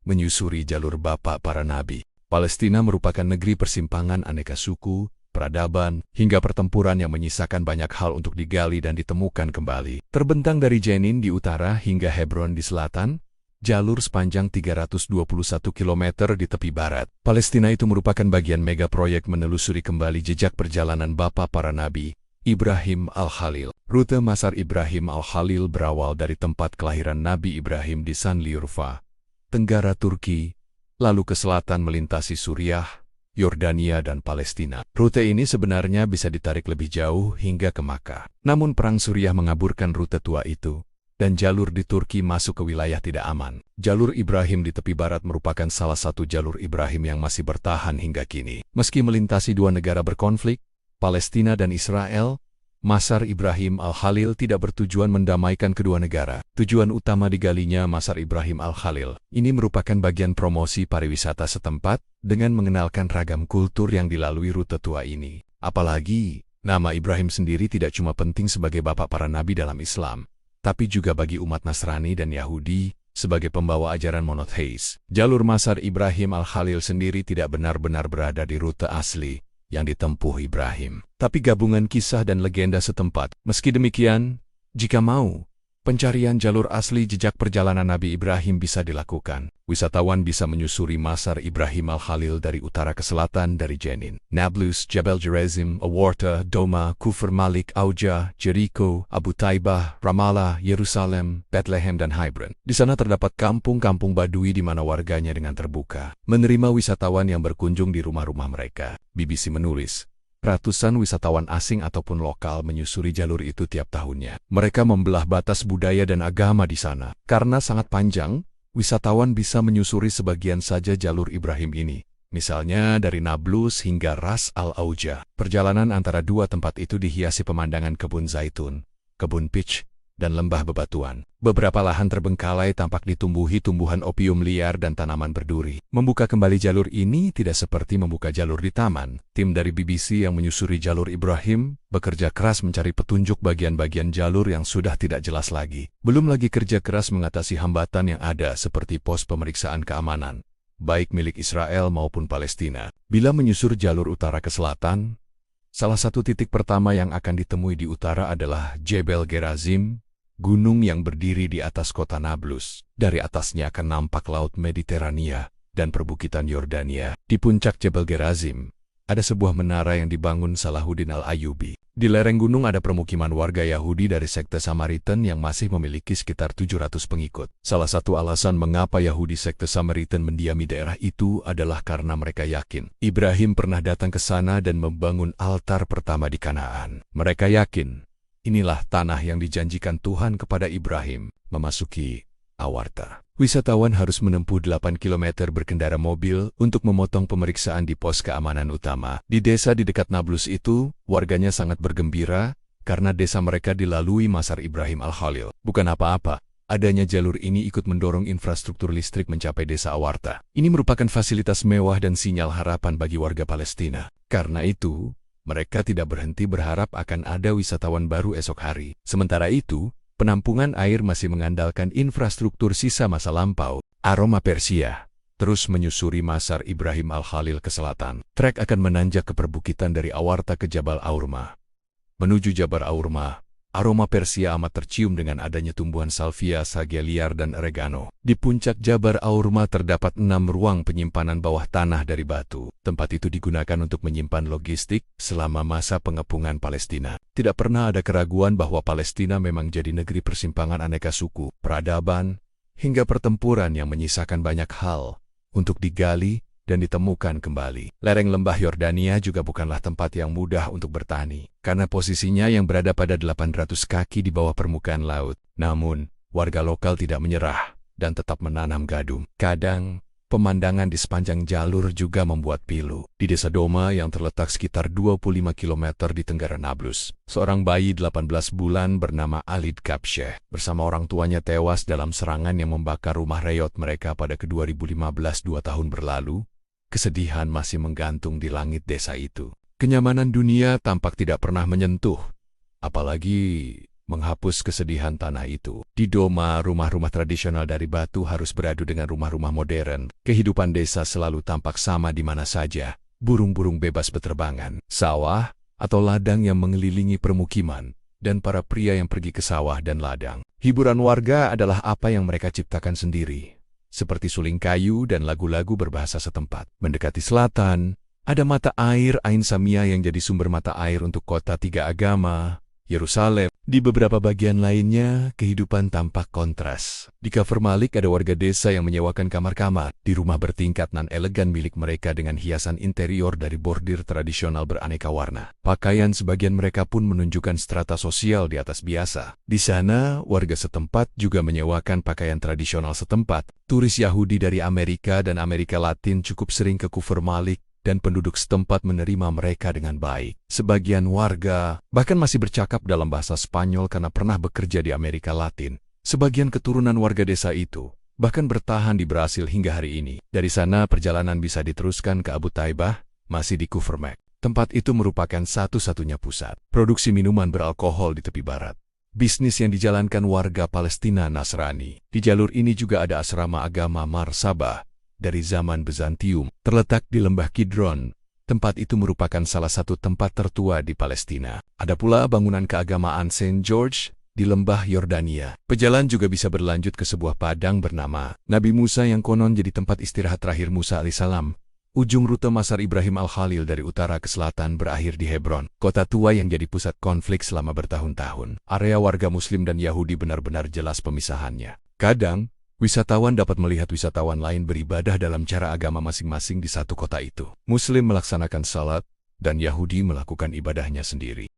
menyusuri jalur Bapak para Nabi. Palestina merupakan negeri persimpangan aneka suku, peradaban, hingga pertempuran yang menyisakan banyak hal untuk digali dan ditemukan kembali. Terbentang dari Jenin di utara hingga Hebron di selatan, jalur sepanjang 321 km di tepi barat. Palestina itu merupakan bagian mega proyek menelusuri kembali jejak perjalanan Bapa para Nabi, Ibrahim Al-Khalil. Rute Masar Ibrahim Al-Khalil berawal dari tempat kelahiran Nabi Ibrahim di Sanliurfa, Tenggara Turki, lalu ke selatan melintasi Suriah, Yordania dan Palestina. Rute ini sebenarnya bisa ditarik lebih jauh hingga ke Makkah. Namun Perang Suriah mengaburkan rute tua itu, dan jalur di Turki masuk ke wilayah tidak aman. Jalur Ibrahim di tepi barat merupakan salah satu jalur Ibrahim yang masih bertahan hingga kini. Meski melintasi dua negara berkonflik, Palestina dan Israel, Masar Ibrahim Al-Khalil tidak bertujuan mendamaikan kedua negara. Tujuan utama digalinya Masar Ibrahim Al-Khalil ini merupakan bagian promosi pariwisata setempat dengan mengenalkan ragam kultur yang dilalui rute tua ini. Apalagi, nama Ibrahim sendiri tidak cuma penting sebagai bapak para nabi dalam Islam, tapi juga bagi umat Nasrani dan Yahudi sebagai pembawa ajaran monotheis. Jalur Masar Ibrahim Al-Khalil sendiri tidak benar-benar berada di rute asli yang ditempuh Ibrahim, tapi gabungan kisah dan legenda setempat. Meski demikian, jika mau, pencarian jalur asli jejak perjalanan Nabi Ibrahim bisa dilakukan. Wisatawan bisa menyusuri Masar Ibrahim Al-Khalil dari utara ke selatan dari Jenin, Nablus, Jabal Gerazim, Awarta, Doma, Kufr Malik, Auja, Jericho, Abu Taibah, Ramallah, Yerusalem, Bethlehem dan Hebron. Di sana terdapat kampung-kampung Badui di mana warganya dengan terbuka menerima wisatawan yang berkunjung di rumah-rumah mereka. BBC menulis, ratusan wisatawan asing ataupun lokal menyusuri jalur itu tiap tahunnya. Mereka membelah batas budaya dan agama di sana. Karena sangat panjang, wisatawan bisa menyusuri sebagian saja jalur Ibrahim ini, misalnya dari Nablus hingga Ras Al-Auja. Perjalanan antara dua tempat itu dihiasi pemandangan kebun zaitun, kebun peach, dan lembah bebatuan. Beberapa lahan terbengkalai tampak ditumbuhi tumbuhan opium liar dan tanaman berduri. Membuka kembali jalur ini tidak seperti membuka jalur di taman. Tim dari BBC yang menyusuri jalur Ibrahim bekerja keras mencari petunjuk bagian-bagian jalur yang sudah tidak jelas lagi. Belum lagi kerja keras mengatasi hambatan yang ada seperti pos pemeriksaan keamanan, baik milik Israel maupun Palestina. Bila menyusur jalur utara ke selatan, salah satu titik pertama yang akan ditemui di utara adalah Jebel Gerazim, gunung yang berdiri di atas kota Nablus. Dari atasnya akan nampak Laut Mediterania dan perbukitan Yordania. Di puncak Jebel Gerazim, ada sebuah menara yang dibangun Salahuddin Al-Ayyubi. Di lereng gunung ada permukiman warga Yahudi dari sekte Samaritan yang masih memiliki sekitar 700 pengikut. Salah satu alasan mengapa Yahudi sekte Samaritan mendiami daerah itu adalah karena mereka yakin Ibrahim pernah datang ke sana dan membangun altar pertama di Kanaan. Mereka yakin inilah tanah yang dijanjikan Tuhan kepada Ibrahim. Memasuki Awarta, wisatawan harus menempuh 8 km berkendara mobil untuk memotong pemeriksaan di pos keamanan utama. Di desa di dekat Nablus itu, warganya sangat bergembira karena desa mereka dilalui Masar Ibrahim Al-Khalil. Bukan apa-apa, adanya jalur ini ikut mendorong infrastruktur listrik mencapai desa Awarta. Ini merupakan fasilitas mewah dan sinyal harapan bagi warga Palestina. Karena itu, mereka tidak berhenti berharap akan ada wisatawan baru esok hari. Sementara itu, penampungan air masih mengandalkan infrastruktur sisa masa lampau. Aroma Persia terus menyusuri Masar Ibrahim Al-Khalil ke selatan. Trek akan menanjak ke perbukitan dari Awarta ke Jabal Aurma. Menuju Jabal Aurma, aroma Persia amat tercium dengan adanya tumbuhan salvia, sage liar, dan oregano. Di puncak Jabal Aurma terdapat 6 ruang penyimpanan bawah tanah dari batu. Tempat itu digunakan untuk menyimpan logistik selama masa pengepungan Palestina. Tidak pernah ada keraguan bahwa Palestina memang jadi negeri persimpangan aneka suku, peradaban, hingga pertempuran yang menyisakan banyak hal untuk digali dan ditemukan kembali. Lereng lembah Yordania juga bukanlah tempat yang mudah untuk bertani, karena posisinya yang berada pada 800 kaki di bawah permukaan laut. Namun, warga lokal tidak menyerah dan tetap menanam gadung. Kadang, pemandangan di sepanjang jalur juga membuat pilu. Di desa Doma yang terletak sekitar 25 km di tenggara Nablus, seorang bayi 18 bulan bernama Alid Kapsyeh bersama orang tuanya tewas dalam serangan yang membakar rumah reyot mereka pada 2015, 2 tahun berlalu. Kesedihan masih menggantung di langit desa itu. Kenyamanan dunia tampak tidak pernah menyentuh, apalagi menghapus kesedihan tanah itu. Di Doma, rumah-rumah tradisional dari batu harus beradu dengan rumah-rumah modern. Kehidupan desa selalu tampak sama di mana saja. Burung-burung bebas berterbangan, sawah atau ladang yang mengelilingi permukiman, dan para pria yang pergi ke sawah dan ladang. Hiburan warga adalah apa yang mereka ciptakan sendiri, seperti suling kayu dan lagu-lagu berbahasa setempat. Mendekati selatan, ada mata air Ain Samia yang jadi sumber mata air untuk kota tiga agama, Yerusalem. Di beberapa bagian lainnya, kehidupan tampak kontras. Di Kafr Malik ada warga desa yang menyewakan kamar-kamar di rumah bertingkat nan elegan milik mereka dengan hiasan interior dari bordir tradisional beraneka warna. Pakaian sebagian mereka pun menunjukkan strata sosial di atas biasa. Di sana, warga setempat juga menyewakan pakaian tradisional setempat. Turis Yahudi dari Amerika dan Amerika Latin cukup sering ke Kafr Malik, dan penduduk setempat menerima mereka dengan baik. Sebagian warga bahkan masih bercakap dalam bahasa Spanyol karena pernah bekerja di Amerika Latin. Sebagian keturunan warga desa itu bahkan bertahan di Brasil hingga hari ini. Dari sana perjalanan bisa diteruskan ke Abu Taibah, masih di Kufr Mek. Tempat itu merupakan satu-satunya pusat produksi minuman beralkohol di tepi barat. Bisnis yang dijalankan warga Palestina Nasrani. Di jalur ini juga ada asrama agama Marsabah dari zaman Bizantium, terletak di lembah Kidron. Tempat itu merupakan salah satu tempat tertua di Palestina. Ada pula bangunan keagamaan Saint George di lembah Yordania. Pejalan juga bisa berlanjut ke sebuah padang bernama Nabi Musa yang konon jadi tempat istirahat terakhir Musa alaihissalam. Ujung rute Masar Ibrahim Al-Khalil dari utara ke selatan berakhir di Hebron, kota tua yang jadi pusat konflik selama bertahun-tahun. Area warga Muslim dan Yahudi benar-benar jelas pemisahannya. Kadang, wisatawan dapat melihat wisatawan lain beribadah dalam cara agama masing-masing di satu kota itu. Muslim melaksanakan salat, dan Yahudi melakukan ibadahnya sendiri.